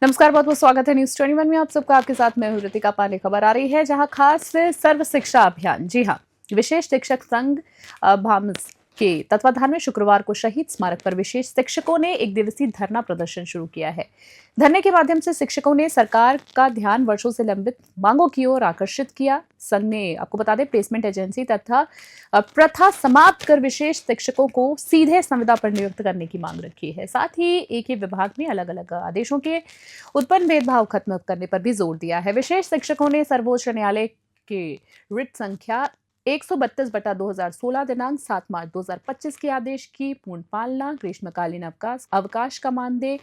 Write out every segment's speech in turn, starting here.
नमस्कार, बहुत बहुत स्वागत है न्यूज 21 में। आप सबका आपके साथ मैं हूं ऋतिका पांडे। खबर आ रही है जहां खास सर्व शिक्षा अभियान, जी हां, विशेष शिक्षक संघ भामस के तत्वाधान में शुक्रवार को शहीद स्मारक पर विशेष शिक्षकों ने एक दिवसीय धरना प्रदर्शन शुरू किया है। धरने के माध्यम से शिक्षकों ने सरकार का ध्यान वर्षों से लंबित मांगों की ओर आकर्षित किया। संघ ने, आपको बता दें, प्लेसमेंट एजेंसी तथा प्रथा समाप्त कर विशेष शिक्षकों को सीधे संविदा पर नियुक्त करने की मांग रखी है। साथ ही एक ही विभाग में अलग अलग आदेशों के उत्पन्न भेदभाव खत्म करने पर भी जोर दिया है। विशेष शिक्षकों ने सर्वोच्च न्यायालय के रिट संख्या 132/2016 दिनांक 7 मार्च 2025 के आदेश की पूर्ण पालना, ग्रीष्मकालीन अवकाश का मानदेय,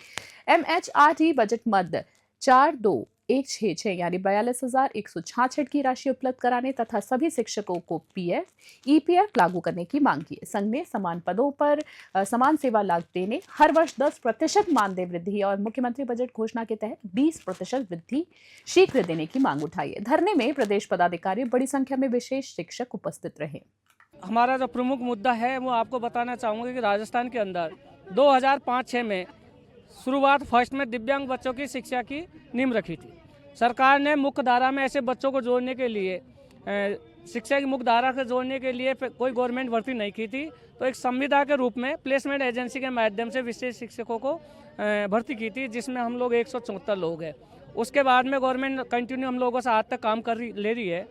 MHRD बजट मद 42,166 यानी 42,166 की राशि उपलब्ध कराने तथा सभी शिक्षकों को PF, EPF लागू करने की मांग की। संघ ने समान पदों पर समान सेवा लाभ देने, हर वर्ष 10% मानदेय वृद्धि और मुख्यमंत्री बजट घोषणा के तहत 20% वृद्धि शीघ्र देने की मांग उठाई है। धरने में प्रदेश पदाधिकारी बड़ी संख्या में विशेष शिक्षक उपस्थित रहे। हमारा जो प्रमुख मुद्दा है वो आपको बताना चाहूँगा कि राजस्थान के अंदर 2005-06 में शुरुआत फर्स्ट में दिव्यांग बच्चों की शिक्षा की नींव रखी थी। सरकार ने मुख्य धारा में ऐसे बच्चों को जोड़ने के लिए, शिक्षा की मुख्य धारा से जोड़ने के लिए कोई गवर्नमेंट भर्ती नहीं की थी, तो एक संविदा के रूप में प्लेसमेंट एजेंसी के माध्यम से विशेष शिक्षकों को भर्ती की थी, जिसमें हम लोग 174 लोग हैं। उसके बाद में गवर्नमेंट कंटिन्यू हम लोगों से आज तक काम ले रही है।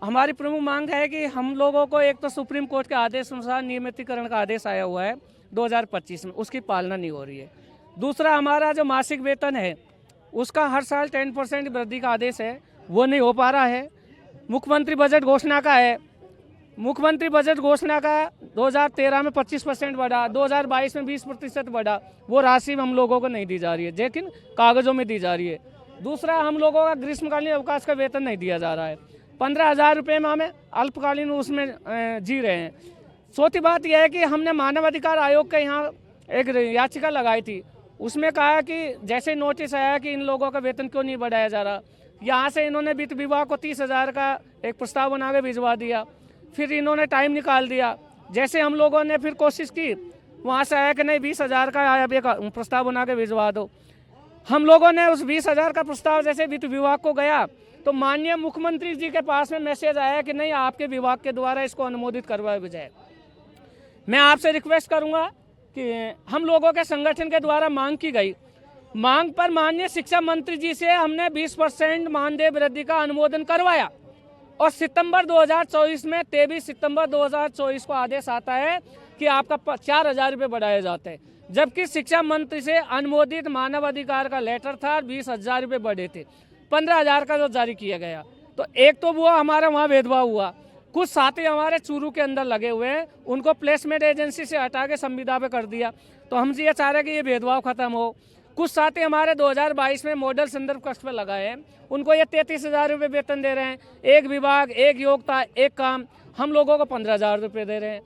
हमारी प्रमुख मांग है कि हम लोगों को एक तो सुप्रीम कोर्ट के आदेश अनुसार नियमितीकरण का आदेश आया हुआ है 2025 में, उसकी पालना नहीं हो रही है। दूसरा, हमारा जो मासिक वेतन है उसका हर साल 10% वृद्धि का आदेश है, वो नहीं हो पा रहा है। मुख्यमंत्री बजट घोषणा का है, मुख्यमंत्री बजट घोषणा का 2013 में 25% बढ़ा, 2022 में 20% बढ़ा, वो राशि हम लोगों को नहीं दी जा रही है, लेकिन कागज़ों में दी जा रही है। दूसरा, हम लोगों का ग्रीष्मकालीन अवकाश का वेतन नहीं दिया जा रहा है। 15,000 रुपये में हमें अल्पकालीन उसमें जी रहे हैं। चौथी बात यह है कि हमने मानवाधिकार आयोग के यहाँ एक याचिका लगाई थी, उसमें कहा कि जैसे नोटिस आया कि इन लोगों का वेतन क्यों नहीं बढ़ाया जा रहा, यहाँ से इन्होंने वित्त विभाग को 30,000 का एक प्रस्ताव बना के भिजवा दिया। फिर इन्होंने टाइम निकाल दिया। जैसे हम लोगों ने फिर कोशिश की, वहाँ से आया कि नहीं 20,000 का आया, एक प्रस्ताव बना के भिजवा दो। हम लोगों ने उस 20,000 का प्रस्ताव जैसे वित्त विभाग को गया तो माननीय मुख्यमंत्री जी के पास में मैसेज आया कि नहीं, आपके विभाग के द्वारा इसको अनुमोदित करवाया जाए। मैं आपसे रिक्वेस्ट करूंगा कि हम लोगों के संगठन के द्वारा मांग की गई मांग पर माननीय शिक्षा मंत्री जी से हमने 20% मानदेय वृद्धि का अनुमोदन करवाया और सितंबर 2024 में 23 सितंबर 2024 को आदेश आता है कि आपका 4,000 रुपये बढ़ाए जाते हैं, जबकि शिक्षा मंत्री से अनुमोदित मानव अधिकार का लेटर था, 20,000 रुपये बढ़े थे, 15,000 का जो जारी किया गया। तो एक तो वो हमारा वहाँ भेदभाव हुआ। कुछ साथी हमारे चूरू के अंदर लगे हुए हैं, उनको प्लेसमेंट एजेंसी से हटा के संविदा पे कर दिया, तो हम ये चाह रहे हैं कि ये भेदभाव खत्म हो। कुछ साथी हमारे 2022 में मॉडल संदर्भ कक्ष पर लगाए हैं, उनको ये 33,000 रुपये वेतन दे रहे हैं, एक विभाग, एक योग्यता, एक काम, हम लोगों को 15,000 रुपये दे रहे हैं।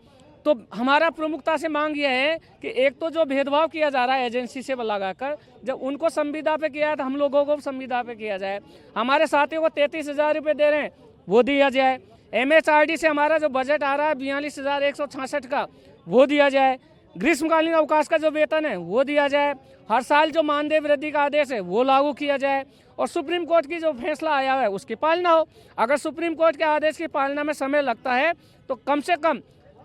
तो हमारा प्रमुखता से मांग यह है कि एक तो जो भेदभाव किया जा रहा है एजेंसी से लगाकर, जब उनको संविदा पे किया है तो हम लोगों को संविदा पे किया जाए। हमारे साथियों को 33,000 रुपये दे रहे हैं, वो दिया जाए। MHRD से हमारा जो बजट आ रहा है 42,166 का, वो दिया जाए। ग्रीष्मकालीन अवकाश का जो वेतन है वो दिया जाए। हर साल जो मानदेय वृद्धि का आदेश है वो लागू किया जाए और सुप्रीम कोर्ट की जो फैसला आया है उसकी पालना हो। अगर सुप्रीम कोर्ट के आदेश की पालना में समय लगता है तो कम से कम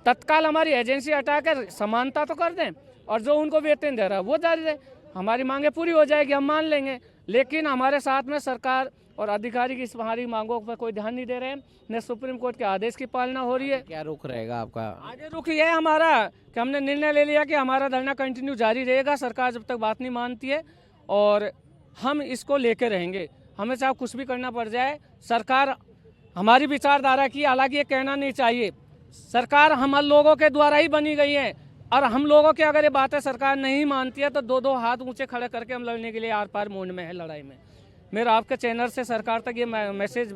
तत्काल हमारी एजेंसी हटाकर समानता तो कर दें और जो उनको वेतन दे रहा है वो जारी रहे। हमारी मांगे पूरी हो जाएगी, हम मान लेंगे, लेकिन हमारे साथ में सरकार और अधिकारी की इस हमारी मांगों पर कोई ध्यान नहीं दे रहे हैं, न सुप्रीम कोर्ट के आदेश की पालना हो रही है। क्या रुख रहेगा आपका? आगे रुख ये है हमारा कि हमने निर्णय ले लिया कि हमारा धरना कंटिन्यू जारी रहेगा, सरकार जब तक बात नहीं मानती है, और हम इसको लेके रहेंगे। हमें चाहे कुछ भी करना पड़ जाए, सरकार हमारी विचारधारा की, हालांकि ये कहना नहीं चाहिए, सरकार हम लोगों के द्वारा ही बनी गई है और हम लोगों की अगर ये बातें सरकार नहीं मानती है तो दो हाथ ऊंचे खड़े करके हम लड़ने के लिए आर पार मोड़ में है लड़ाई में। मेरा आपके चैनल से सरकार तक ये मैसेज